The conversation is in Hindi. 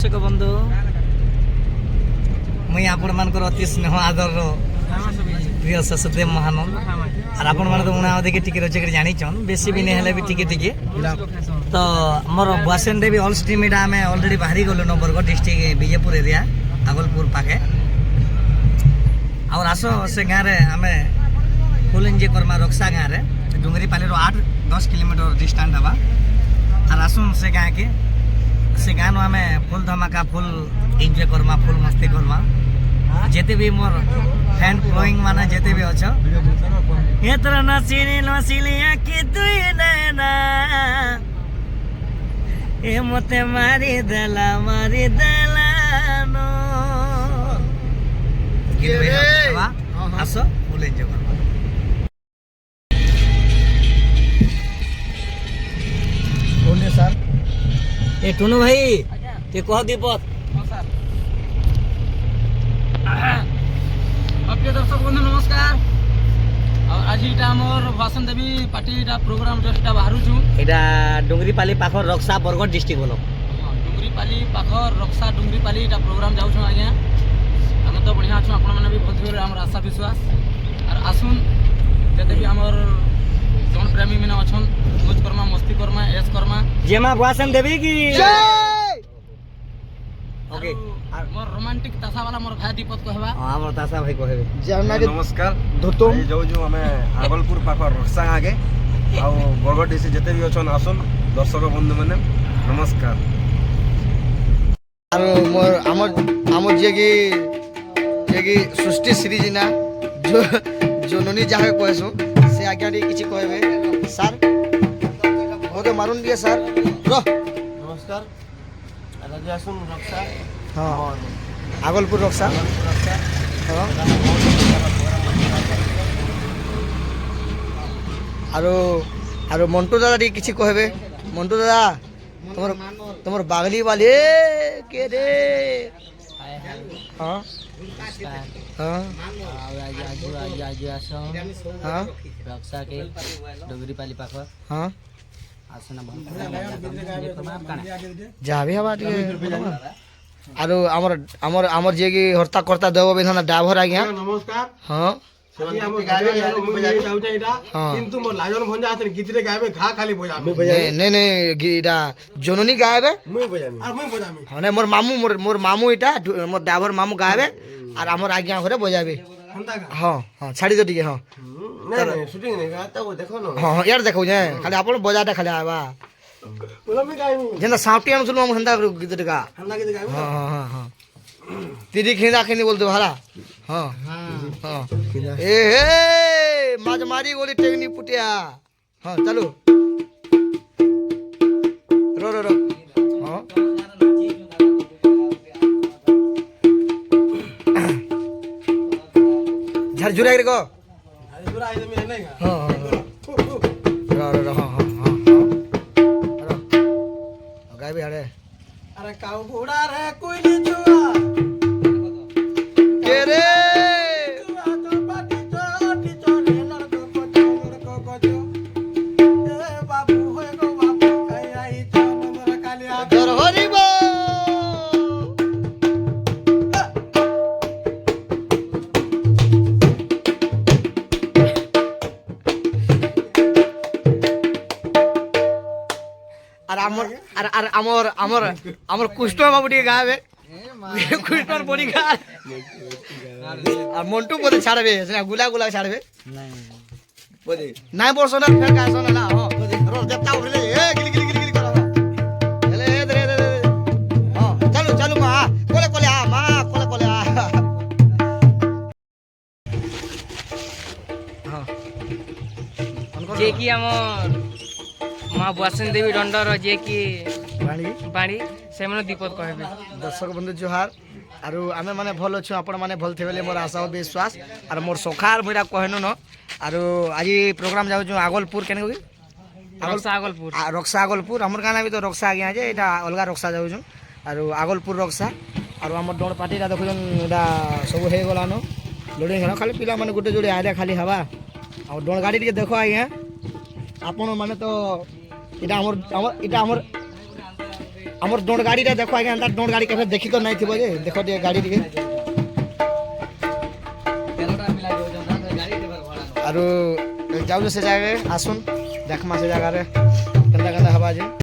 दर्शक बंधु मुई आपण मानकर अति स्नेह आदर प्रिय ससदेव महानंद और आपण मान तो मुना देखि टिके रचे जानिछन बेसी भी नहीं हेले भी टिके टिके तो मोर बसेन देवी ऑल स्ट्रीम इडा हमें ऑलरेडी बाहरी गलो न बरगढ़ डिस्ट्रिक्ट विजयपुर एरिया आगलपुर पाखे और आसो से गाँव रे हमें फुल एंजॉय करमा रक्षा गाँव रे डुंगरी पाली रो 8-10 किलोमीटर डिस्टेंस हवा और आसुन से गाँव के से गाँव हमें फुल धमाका फुल एंजॉय करमा फुल मस्ती करमा जेते भी मोर फैन फ्लोइंग माने जेते भी अछ एतर नसिली नसिलिया कि तुई नैना ए मते मारी देला नो गीत बेहवा आसो फुल एंजॉय करमा बोले सर ए टुनु भाई ते कह दीपक प्रिय दर्शक बंधु नमस्कार और आज मोर भाषण देवी पार्टी प्रोग्राम जस्ट बाहर छु एटा डुंगरीपाली पाखर रक्षा बरगढ़ डिस्ट्रिक्ट बोलो डुंगरीपाली पाखर रक्षा डुंगरीपाली प्रोग्राम जाऊ छु आज्ञा हम तो बढ़िया छु आपण माने भी भलथिबे हमर आशा विश्वास और आसुन जते भी हमर जन प्रेमी मिना अछन मौज करमा मस्ती करमा ऐश करमा जेमा भाषण देवी की जय ओके मोर रोमांटिक तासा वाला मोर भाई दीपक कहबा हां मोर तासा भाई कहबे नमस्कार धोतुम जो जो हमें आगलपुर पाखर रक्षा आगे आ बरगढ़ डिस्ट्रिक्ट जते भी अछन आसन दर्शक बंधु माने नमस्कार और मोर हमर जे की सृष्टि सीरीज ना जो जननी जाके कहसु से आज्ञा रे किछि कहबे सर ओके मारुन दिए सर रो नमस्कार राजासुन रक्षा हां आगलपुर रक्षा हां आरो मंटू दादा रे किछि कहबे मंटू दादा तुमर बागली वाले के रे हां हां आज आसो हां रक्षा के डुंगरीपाली पाखर हां आसना जाबे हवा आरो हमर जे की हर्ता करता देव विधान ड्राइवर आज्ञा नमस्कार हां किंतु मोर लाजन भंजा आथन गीत रे गाबे घा खाली बजा नहीं गीटा जननी गायबे मुई बजामी और मुई बजामी हां मोर मामू इटा मोर ड्राइवर मामू गायबे और हमर आज्ञा घरे बजाबे हंता का हां हां छाड़ी दो टिके हां नहीं शूटिंग नहीं गाता वो देखो न हां यार देखो जे खाली आपण बजाटा खाली आबा बोलमी गाइमी जेना साउटियान सुनो हम हंदा गीत गा हंता गीत गाइमी हां हां हां तिरी खिंदा खिंदी बोलते भाला हां हां ए हे माज मारी गोली टेकनी पुटिया हां चलो रो हां झरझुरा रे को झरझुरा आई में नहीं हां रो हां गाय भी अरे अरे काऊ घोड़ा रे कोई छुआ के रे छुआ तो पाटी चो रे लड़को को ए बाबू होय गो बाबू कई आई तो नंबर कालिया घर हरिबो हमर कुष्टो बाबू टिके गावे कुष्टोर बड़ी गा आ मंटू बोले छाड़बे से गुला छाड़बे बोले नाइ बरसो ना फेर का सोना ना हो रो देवता उठले ए गिली करा हेले दे हां चलो मा कोले आ मा कोले आ हां जे कि हमर मां बसन देवी दंडर जे कि बाणी से मन दीपक कहबे दर्शक बंधु जोहार आरो आमे माने भल अछु आपण माने भल थेबेले मोर आशा और विश्वास आरो मोर सखार मोरा कहनो न आरो आज प्रोग्राम जाउ छु आगलपुर केने होगी रक्षा आगलपुर हमर गाना भी तो रक्षा आ गया जे एटा अलगा रक्षा जाउ छु आरो आगलपुर रक्षा आरो हमर डोण पार्टी रा देखुन एटा सब हे गला न लोडिंग खाली पिला माने गुटे जोड़ी आले खाली हवा और डोण गाड़ी टिके देखो आज्ञा आपण माने तो इटा हमर আমার দৌড় গাড়িটা দেখো আগে এন্তা দৌড় গাড়ি কেবে দেখি তো নাই থিব যে দেখো ଟିକେ গাড়ি ଟିକେ তেলটা মিলাই দউছন গাড়ি টিবার ভড়া আর যাও যে সে জায়গায় আসুন দেখমা সে জায়গায় কেনতা কেনতা হবা যে